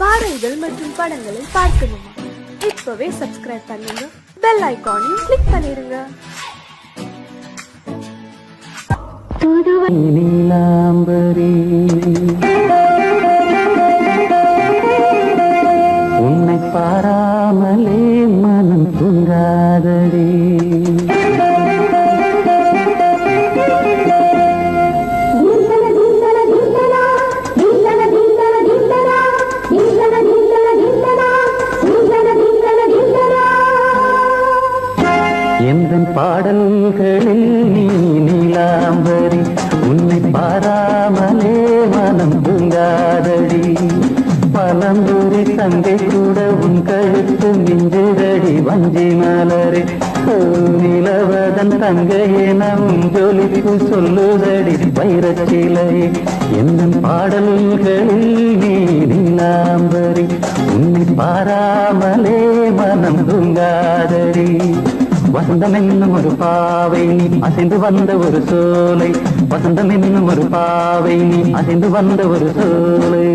பாடல்கள் மற்றும் படங்களை பார்க்கணுமா? இப்பவே சப்ஸ்கிரைப் பண்ணுங்க, பெல் ஐகானையும் கிளிக் பண்ணிருங்க. நீலாம்பரி உன்னை பாராமலே மனம் தூங்காதடி. எந்தன் பாடல்களில் நீ நீலாம்பரி உன்னை பாராமலே மனம் தூங்காதடி. பலம்பூரி தங்கை கூட உன் கழுத்து மிஞ்சுதடி வஞ்சி மலரே. நிலவதன் தங்கையே நம் ஜொலிப்பு சொல்லுதடி வைரச்சிலையே. எந்தன் பாடல்களில் நீ நீலாம்பரி உன்னை பாராமலே மனம் தூங்காதடி. வசந்தம் என்னும் ஒரு பாவை நீ அசைந்து வந்த ஒரு சோலை. வசந்தம் என்னும் ஒரு பாவை நீ அசைந்து வந்த ஒரு சோலை.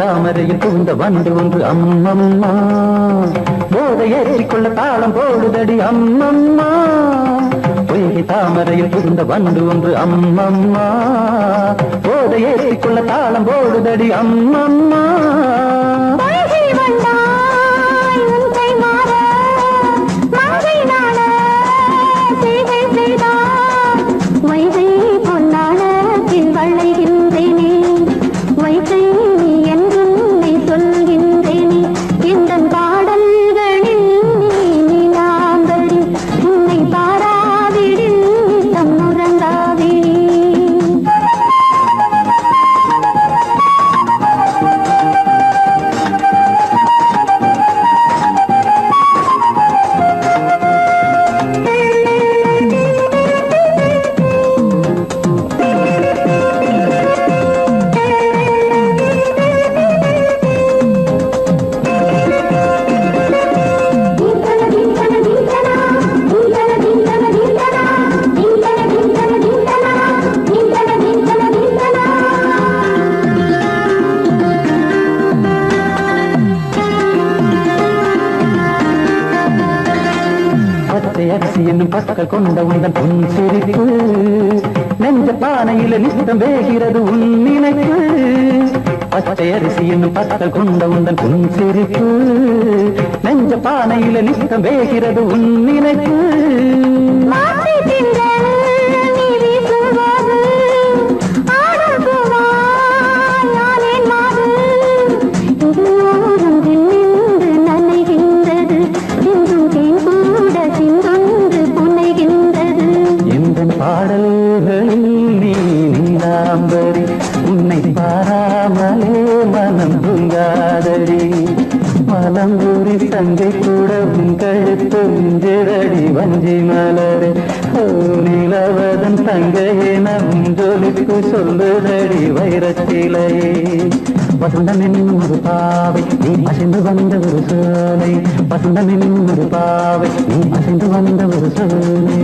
தாமரையில் புகுந்த வண்டு ஒன்று அம்மம்மா போதை ஏற்றிக்கொள்ள தாளம் போடுதடி அம்மம்மா. பொய்கை தாமரையில் புகுந்த வண்டு ஒன்று அம்மம்மா போதை ஏற்றிக்கொள்ள தாளம் போடுதடி அம்மம்மா. அரிசி என்னும் பற்கள் கொண்ட உந்தன் பொன் சிரிப்பு நெஞ்ச பானையில நித்தம் வேகிறது உன் நினைப்பு. பச்சை அரிசி என்னும் பற்கள் கொண்ட உந்தன் பொன் சிரிப்பு நெஞ்ச பானையில நித்தம் வேகிறது உன் நினைப்பு. பாடல்களில் நீ நீலாம்பரி உன்னை பாராமலே மனம் தூங்காதடி. மலம்பூரி தங்கை கூட உன் கழுத்து மிஞ்சுதடி வஞ்சி மலரே. நிலவதன் தங்கையே நம் ஜொலிப்பு சொல்லுதடி வைரச்சிலையே. வசந்தம் என்னும் ஒரு பாவை நீ அசைந்து வந்த ஒரு சோலை. வசந்தம் என்னும் ஒரு பாவை நீ அசைந்து வந்த ஒரு சோலை.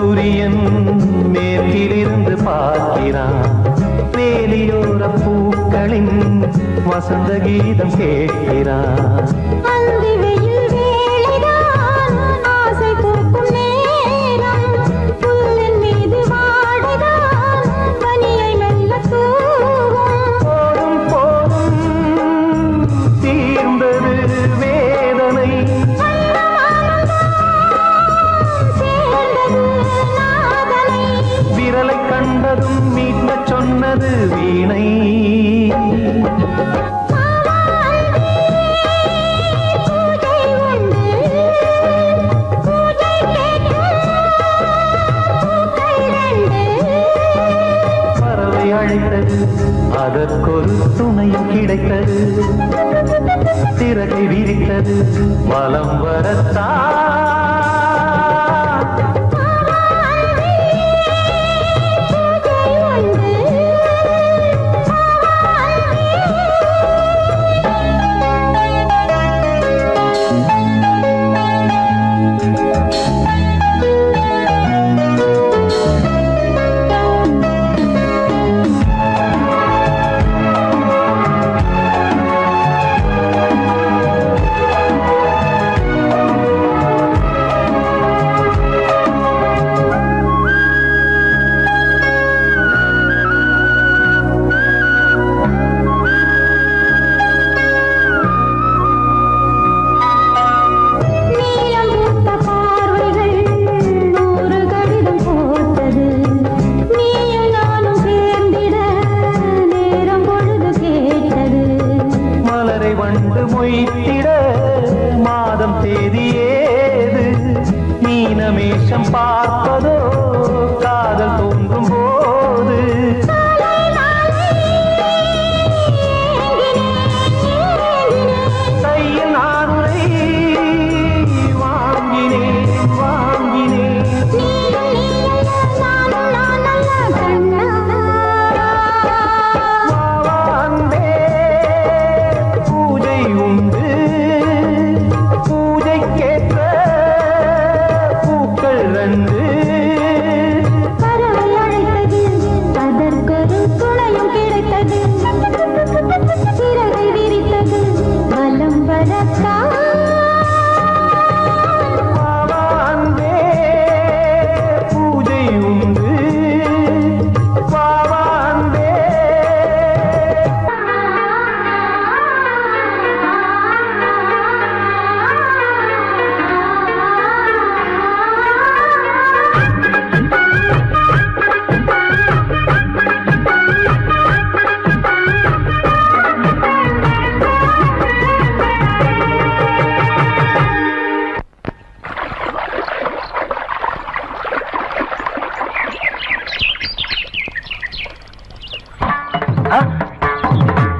சூரியன் மேற்கிலிருந்து பார்க்கிறான் வேலியோர பூக்களின் வசந்த கீதம் கேட்கிறான் சொன்னது வீணை பறவை அழைத்தது அதற்கொரு துணையும் கிடைத்தது சிறகை விரித்தது வலம் வரத்தான் மொய்த்திட மாதம் தேதியேது மீனமேஷம் பார்ப்பதோ காதல் தோன்றும் போது கையில் நானுரை வாங்கினேன்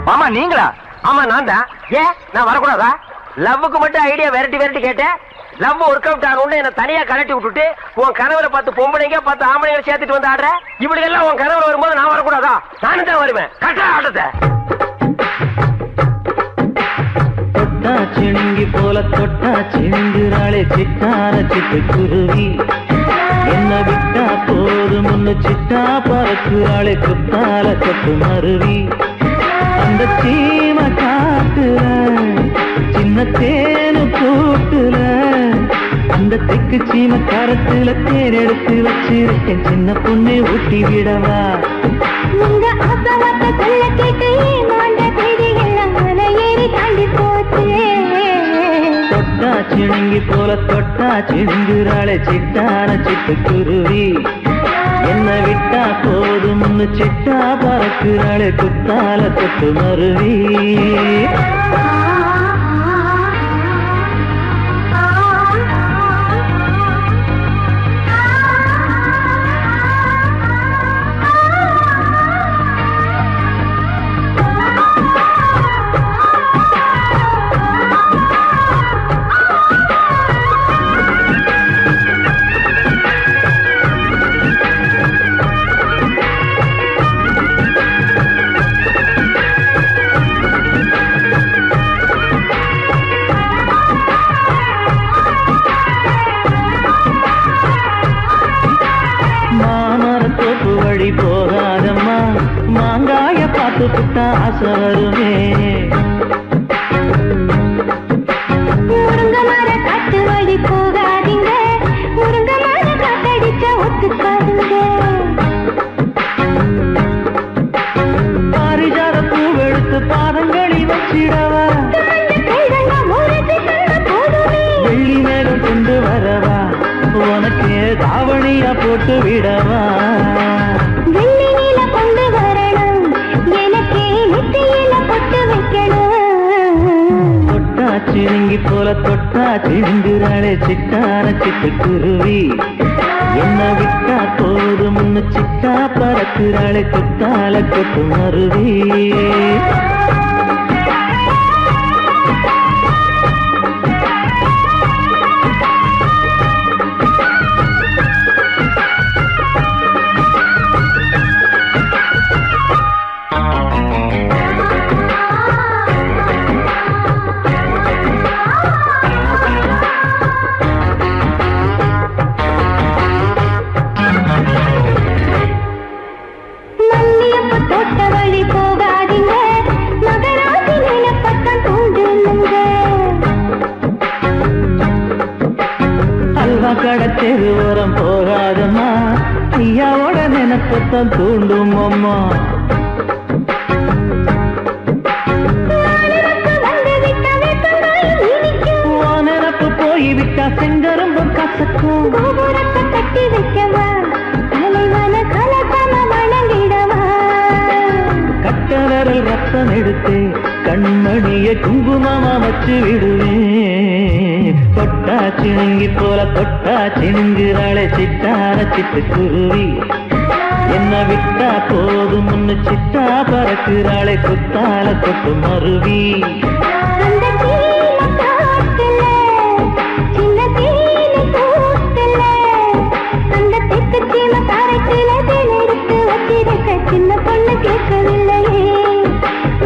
மாமா நீங்களா? ஆமா நான் தான். ஏன் நான் வரக்கூடாதா? லவ்வுக்கு மட்டும் ஐடியா வெரைட்டி கேட்டேன். லவ் ஒர்க் அவுட் ஆகணும்னு என்ன தனியா கலட்டி விட்டுட்டு உன் கனவுல 10 பொம்பளைங்க 10 ஆம்பளைங்க சேர்த்துட்டு வந்து ஆடுற. இப்படி எல்லாம் உன் கனவுல வரும்போது நான் வரக்கூடாதா? நானும் தான் வருவேன். கட்டா ஆட்டத்தை தொட்டா சிணுங்கி போல தொட்டா சிணுங்குறாளே சிட்டார சிட்டு குருவி என்ன விட்டா போதும் ஒன்னு சிட்டா பறக்குறாளே குத்தால கொட்டு மருவி அந்த சீம காட்டுல சின்ன தேனு கூட்டுல அந்த தெக்கு சீம கரத்துல தேர் எடுத்து வச்சிருக்கேன் சின்ன பொண்ணு ஊட்டி விடவா தொட்டா சிணுங்கி போல தொட்டா சிணுங்குறாளே சிட்டான சிட்டு குருவி என்ன விட்டா போதும் சிட்டா பறக்குறாளே குத்தால தொட்டு மருவி புட்டா ஆசை வருமே. முருங்க மர காட்டு வழி போகாதீங்க, முருங்க மர காத்தடிச்ச ஒத்துக்காதுங்க. பாரிஜாத பூவெடுத்து பாதங்களில் வச்சிடவா, வெள்ளி மேகம் கொண்டு வரவா, உனக்கு தாவணியா போட்டு விடவா. வெள்ளி நீல கொண்டு வரணும், எனக்கு நெத்தியில பொட்டு வைக்கணும். தொட்டா சிறுங்கி போல தொட்டா சிந்துறாளே சிட்டான சிட்டுக்குருவி, என்ன விட்டா போது முன்னு சிட்டா பறக்குறாளே கொத்தால கொட்டு மருவி. கடத்தெரு ஓரம் போகாதம்மா, ஐயாவோட நினைப்பத்தான் தூண்டும் அம்மா. நினப்பு போய்விட்டா செங்கரும்பு கசக்கும். கட்டி வைக்கவா, தலைவன கலசம வணங்கிடவா. கட்ட விரல் ரத்தம் எடுத்து கண்மணியை குங்குமமா வச்சு விடுவேன். தொட்டா சிணுங்கி போல தொட்டா சிணுங்குறாளே சிட்டான சிட்டுக்குருவி, என்ன விட்டா போதும் முன்னு சிட்டா பறக்குறாளே குத்தால கொட்டு மருவி. சின்ன பொண்ணு கேட்கவில்லையே,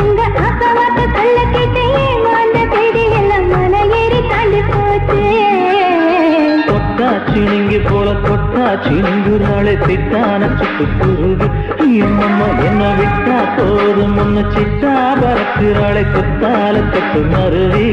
உங்க ஆசவாத்த சொல்ல கேட்டையே, அந்த செய்தி எல்லாம் மன ஏறி தாண்டி போச்சு. தொட்டா சிணுங்கி போல தொட்டா சிணுங்குறாளே சிட்டான சிட்டுக்குருவி, என்னம்மா என்ன விட்டா போதும் முன்னு சிட்டா பறக்குறாளே குத்தால கொட்டு மருவி.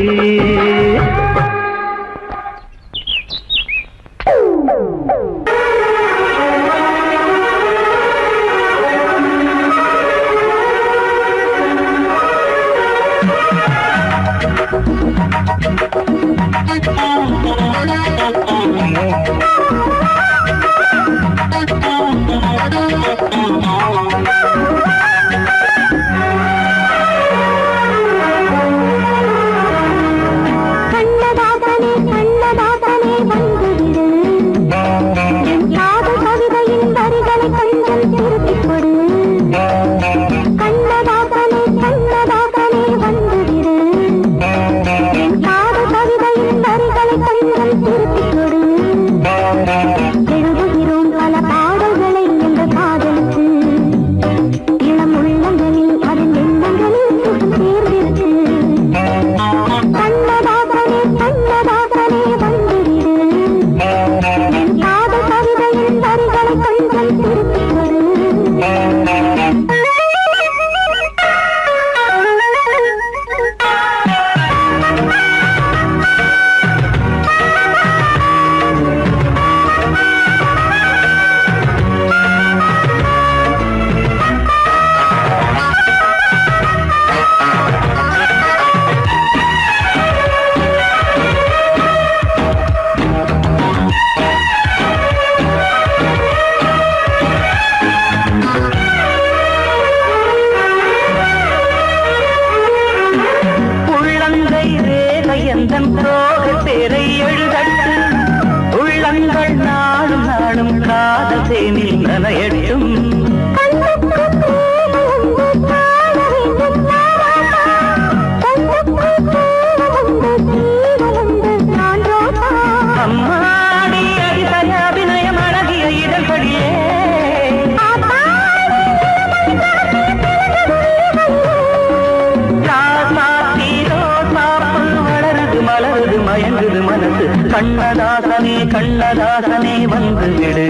கண்ணதாசனே கண்ணதாசனே வந்து விடு,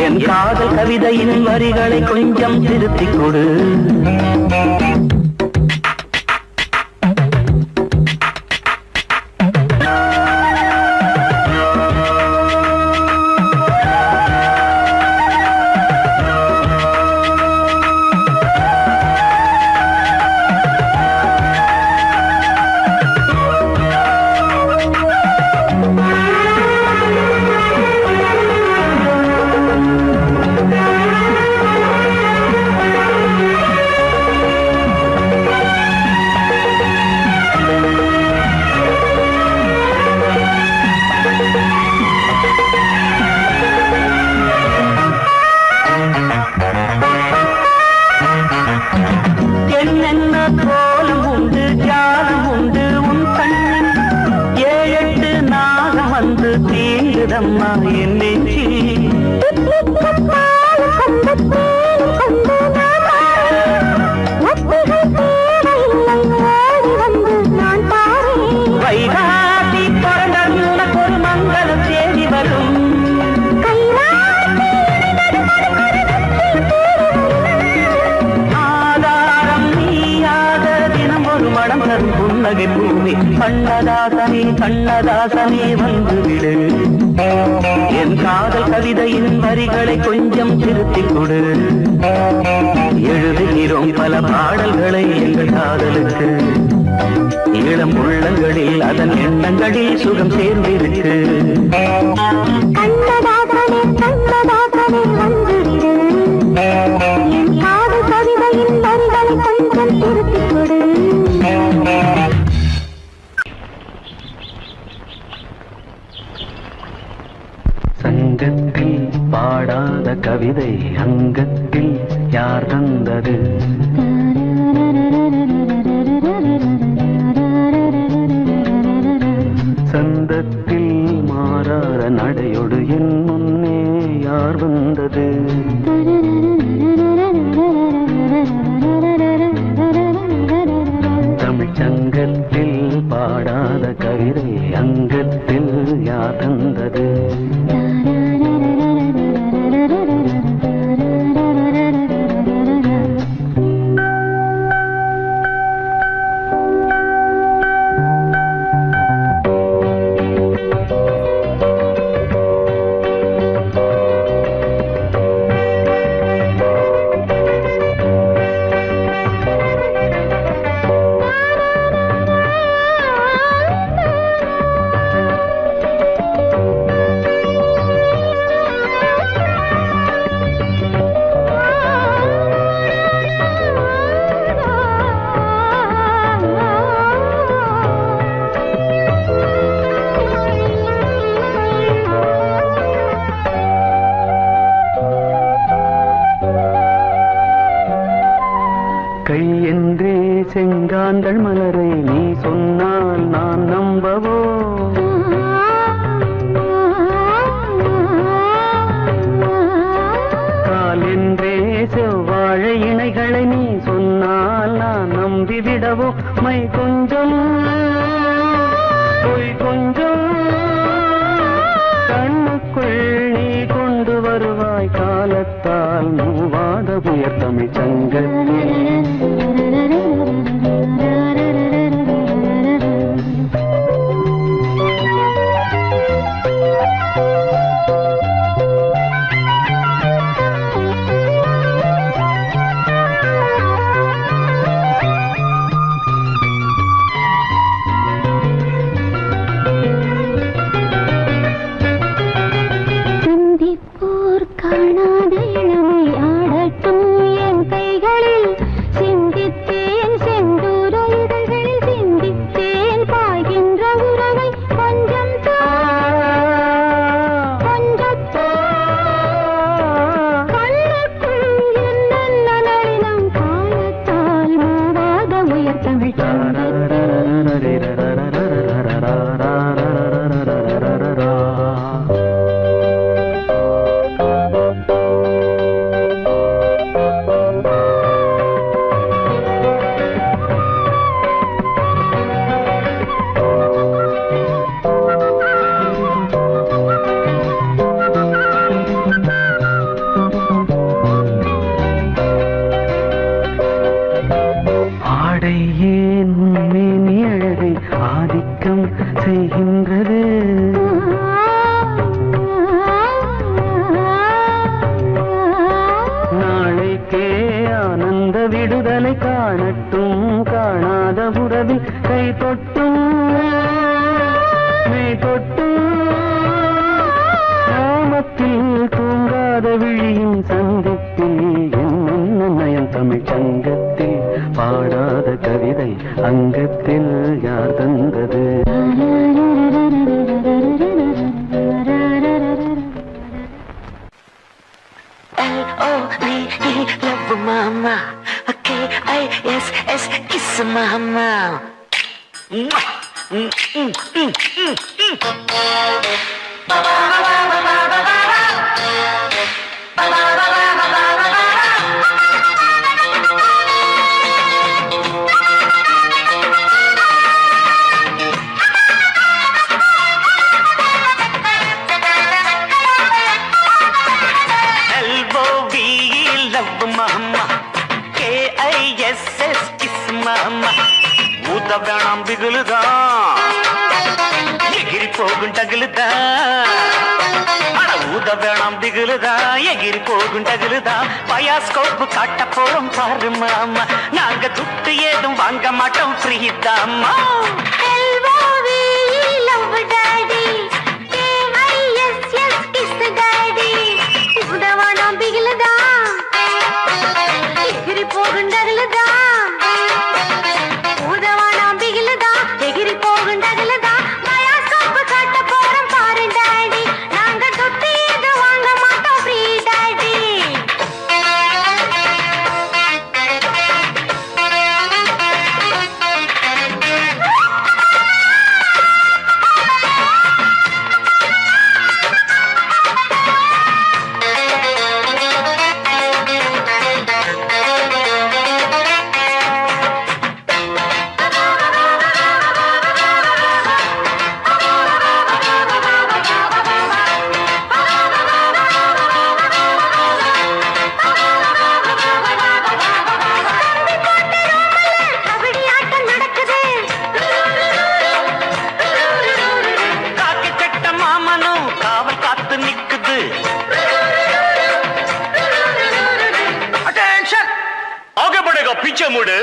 என் காதல் கவிதையின் வரிகளை கொஞ்சம் திருத்திக் கொடு. என்னென்ன கோலம் உண்டு ஜாலம் உண்டு உன் கண்ணில் 7-8 நாகம் வந்து தீங்குதம்மா என் நெஞ்சில். வைகாசி பிறந்தால் உனக்கு ஒரு மங்களம் தேடி வரும். புன்னகை பூமி கண்ணதாசனே கண்ணதாசனே வந்துவிடு. என் காதல் கவிதையின் வரிகளை கொஞ்சம் திருத்திக் கொடு. எழுதுகிறோம் பல பாடல்களை எங்கள் காதலுக்கு. இளம் உள்ளங்களில் அதன் எண்ணங்களில் சுகம் சேர்ந்திருக்கு. கண்ணதாசனே கண்ணதாசனே வந்துவிடு. என் காதல் கவிதையின் வரிகளை கொஞ்சம் திருத்திக் கொடு. சங்கத்தில் பாடாத கவிதை அங்கத்தில் யார் தந்தது? சந்தத்தில் மாறாத நடையோடு என் முன்னே யார் வந்தது? தமிழ் சங்கத்தில் பாடாத கவிதை அங்கத்தில் யார் தந்தது? கை என்றே செங்காந்தள் மலரை நீ சொன்னால் நான் நம்பவோ? கால் என்றே செவ்வாழை இணைகளை நீ சொன்னால் நான் நம்பிவிடவோ? மை கொஞ்சம் பொய் கொஞ்சம் கண்ணுக்குள் நீ கொண்டு வருவாய் காலத்தால் மூவாத உயர் தமிழ் சங்கத்தில். காணாத இளமை ஆடட்டும் என் கைகளில். சிந்தித்தேன் செந்தூர இதழ்களில் சிந்தித்தேன் பாய்கின்ற உறவை. கொஞ்சம் கண்ணுக்குள் என்னென்ன நளினம் காலத்தால் மூவாத உயர் தமிழ் சங்கத்தில். விடுதலை காணட்டும் காணாத உறவில் கை தொட்டும் மெய் தொட்டும் கிராமத்தில் தூங்காத விழியின் சந்திப்பில் என்னென்ன நயம் தமிழ் சங்கத்தில் பாடாத கவிதை அங்கத்தில் யார் தந்தது L-O-V-E, love mama. K-I-S-S, kiss mama. K-I-S-S, kiss mama. ஊத வேணாம் பிகுலுதா எகிரி போகும் டகுலுதா அட ஊத வேணாம் பிகுலுதா எகிரி போகும் டகுலுதா பயாஸ்கோப்பு காட்ட போறோம் பாரு மாமா நாங்க துட்டு ஏதும் வாங்க மாட்டோம் ஃப்ரீ தாமா पीछे मुड़े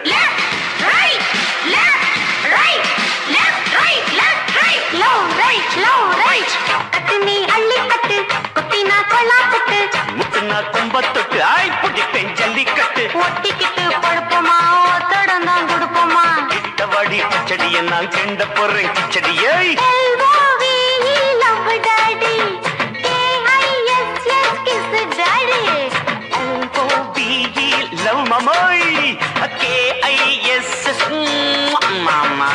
left right left right left right left right low right कतनी अल्ली कट कुत्तीना कोला कट मुतना कुंबत्तुट आई पुडिटे जल्लिकट्टु ஒட்டிக்கிட்டு படுப்போமா ஓத்தடந்தா குடுப்போமா கிட்டவடி கிச்சடியை நான் கெண்ட போறேன் கிச்சடியை L-O-V-E, love daddy. K-I-S-S, kiss daddy. L-O-V-E, love mamoy K-I-S-S, mama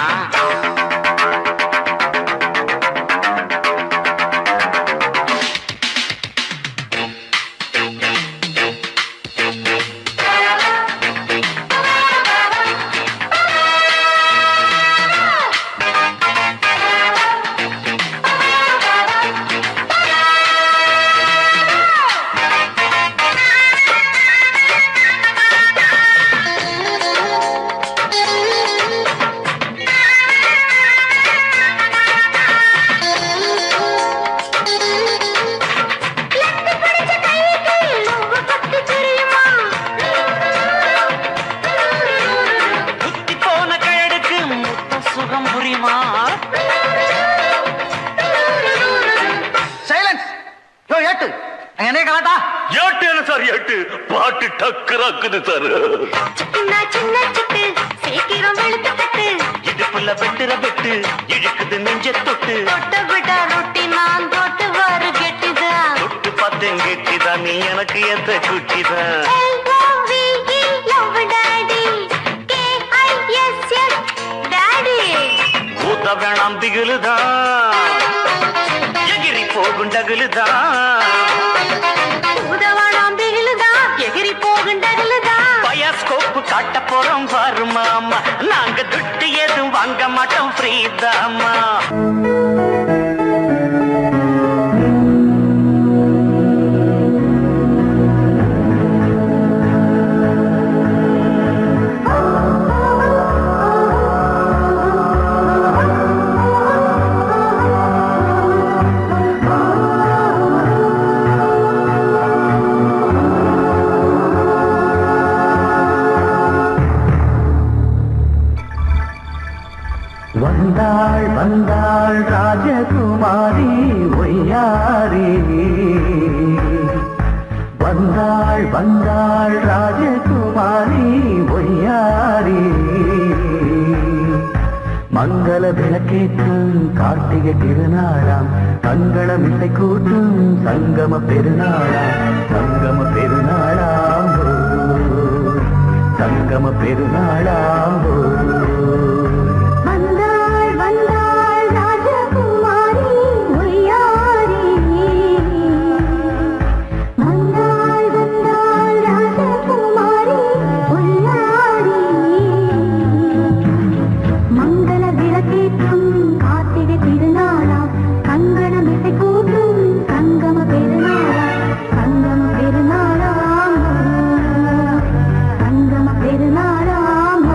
பாட்டு டக்கராக்குது சார் சின்ன சின்ன சிட்டு சீக்கிரம் வெளுத்து கட்டு இடுப்புல வெட்டுற வெட்டு இழுக்குது நெஞ்ச தொட்டு தொட்ட விட ரொட்டி நான் தொட்டு வாரு கெட்டிதான் தொட்டு பார்த்தேன் கெட்டிதான் நீ எனக்கு எந்த குட்டிதான் L-O-V-E, love daddy. K-I-S-S, daddy. ஊத்த வேணாம் திகிலுதான் எகிரி போகும் டகுலுதான் பயாஸ்கோப்பு காட்ட போறோம் பாரு மாமா நாங்க துட்டு ஏதும் வாங்க மாட்டோம் ஃப்ரீ தாமா வந்தாள் ராஜகுமாரி ஒய்யாரி வந்தாள் வந்தாள் ராஜகுமாரி ஒய்யாரி மங்கள விளக்கேற்றும் கார்த்திகை திருநாளாம் மங்களம் இசை கூட்டும் சங்கம பெருநாளாம் சங்கம பெருநாளாம் சங்கம பெருநாளாம் வந்தாள் வந்தாள் ராஜகுமாரி ஒய்யாரி வந்தாள் வந்தாள் ராஜகுமாரி ஒய்யாரி மங்கள விளக்கேற்றும் கார்த்திகை திருநாளாம் கங்கணம் இசை கூட்டும் சங்கம பெருநாளாம் சங்கம பெருநாளாம் சங்கம பெருநாளாம்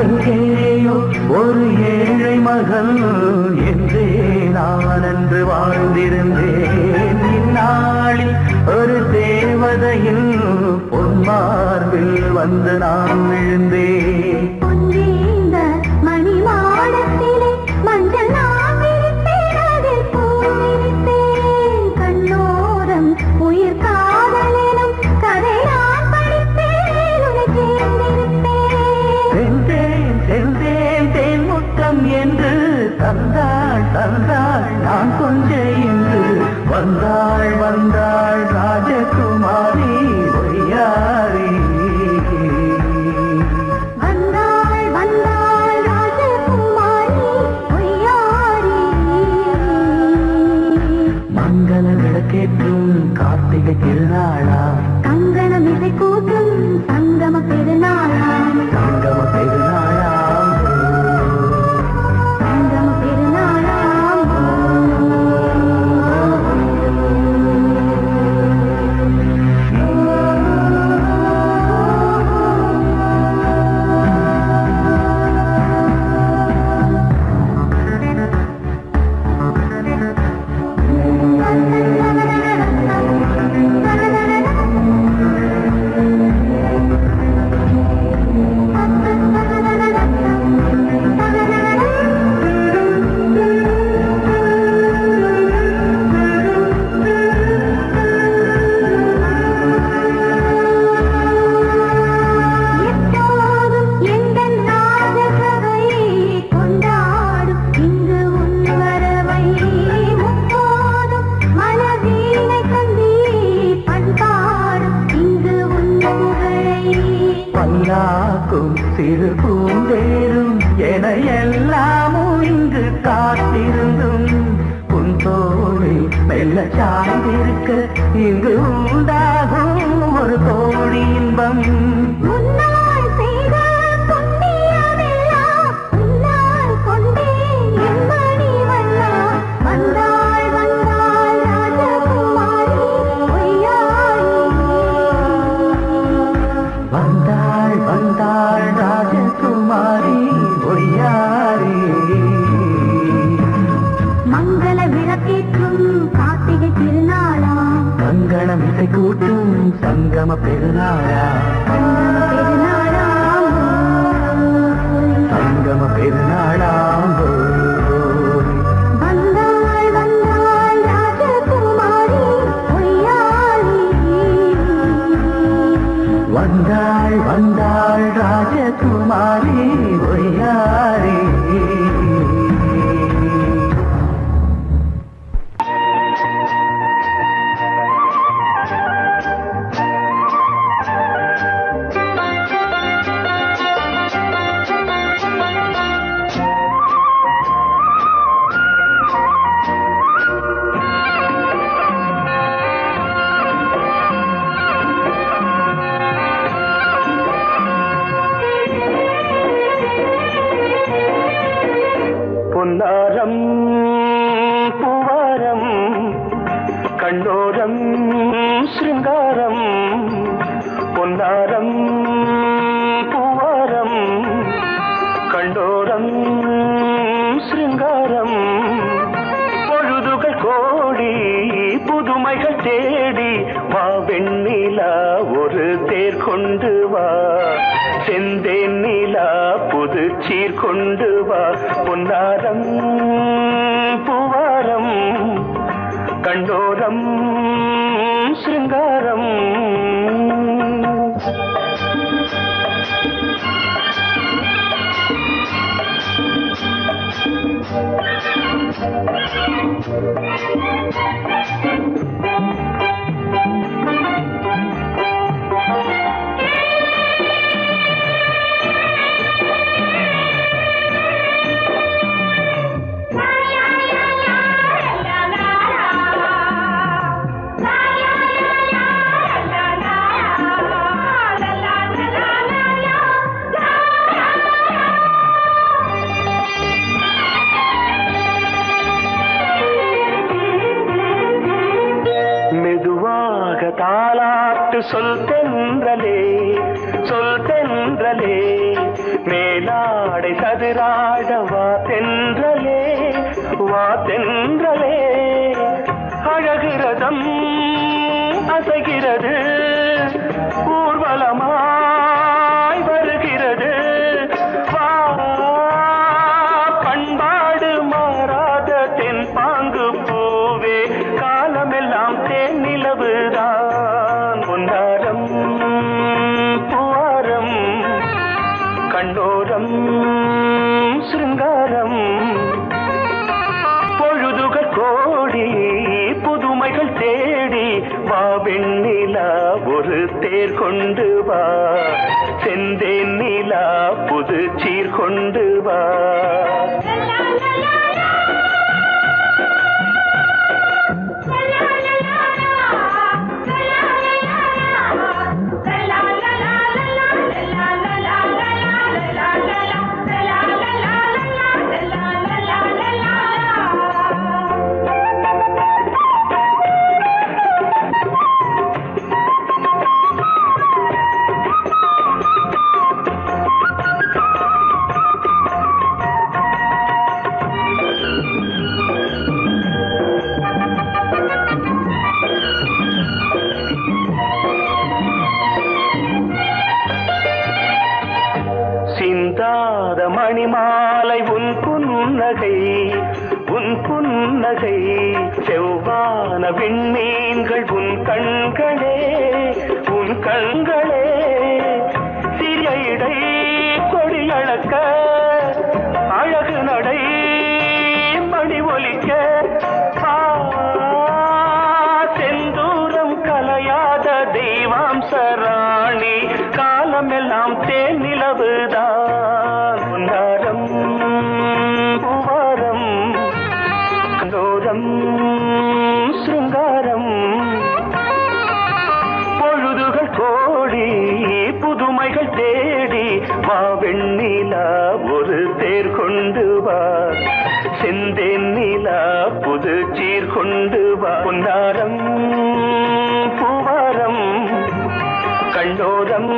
எங்கேயோ ஒரு ஏழை மகள் என்றே நான் அன்று வாழ்ந்திருந்தேன் இந்நாளில் ஒரு தேவதையில் பொன்மார்பில் வந்து நான் விழுந்தேன் பொன்னேந்த மணிமாடத்திலே மஞ்சள் நான் விரித்தேன் அதில் பூ விரித்தேன் கண்ணோரம் உயிர் காதலினும் கதை நான் படித்தேன் உன்னை சேர்ந்திருப்பேன் சென்றேன் சென்றேன் தேன் முத்தம் என்று தந்தாள் தந்தாள் நான் கொஞ்சம் என்று வந்தாள் வந்தாள் ராஜகுமாரி ஒய்யாரி வந்தாள் வந்தாள் ராஜகுமாரி ஒய்யாரி மங்கள விளக்கேற்றும் கார்த்திகை திருநாளா கங்கணம் இசை கூட்டும் சங்கம பெருநாளாம் சங்கம பெருநாளாம் சங்கம பெருநாளாம் எப்போதும் எந்தன் ராஜசபை கொண்டாடும் இங்கு உன் வரவை முப்போதும் மனவீணை தந்தி பண்பாடும் இங்கு உன் புகழை பல்லாக்கும் சிறு பூந்தேரும் என எல்லாமும் இங்கு காத்திருந்தும் உன் தோளில் மெல்ல சாய்ந்திருக்க இங்கு உண்டாகும் ஒரு கோடி இன்பம் முன்னால் செய்த புண்ணியமெல்லாம் உன்னால் கொண்டேன் என் மணி வண்ணா வந்தாள் வந்தாள் ராஜகுமாரி ஒய்யாரி வந்தாள் வந்தாள் ராஜகுமாரி ஒய்யாரி மங்கள விளக்கேற்றும் கார்த்திகை திருநாளாம் கங்கணம் இசை கூட்டும் சங்கம பெருநாளா சங்கம பொன்னாரம் பூவாரம் கண்ணோரம் சிருங்காரம் பொன்னாரம் பூவாரம் கண்டோரம் சிருங்காரம் பொழுதுகள் கோடி புதுமைகள் தேடி வா வெண்ணிலா ஒரு தேர் கொண்டு வா செந்தேன் நிலா புது சீர் கொண்டு வா பொன்னாரம் பூவாரம் கண்டோரம் சிருங்காரம் தாலாட்டு சொல் தென்றலே மேலாடை சதுராட வா தென்றலே அழகிறதம் அசைகிறது ஊர்வலமாய் வருகிறது வா பண்பாடு மாறாத தென் பாங்கு பூவே காலமெல்லாம் தேன் நிலவுதான் பொன்னாரம் பூவாரம் கண்டோரம் சிருங்காரம் பொழுதுகள் கோடி புதுமைகள் தேடி வா வெண்ணிலா ஒரு தேர் கொண்டு வா செந்தேன் நிலா புது சீர் கொண்டு வா சிந்தாத மணிமாலை உன் புன்னகை செவ்வான விண்மீன்கள் உன் கண்களே சிறிய இடை கொடியளக்க அழகு நடை மணி ஒலிக்க செந்தூரம் கலையாத தெய்வாம்சராணி காலமெல்லாம் தேன் நிலவுதான் பொன்னாரம் பூவாரம் கண்டோரம் சிருங்காரம் பொழுதுகள் கோடி புதுமைகள் தேடி வா வெண்ணிலா ஒரு தேர் கொண்டு வா செந்தேன் நிலா புது சீர் கொண்டு வா பொன்னாரம் பூவாரம் கண்டோரம்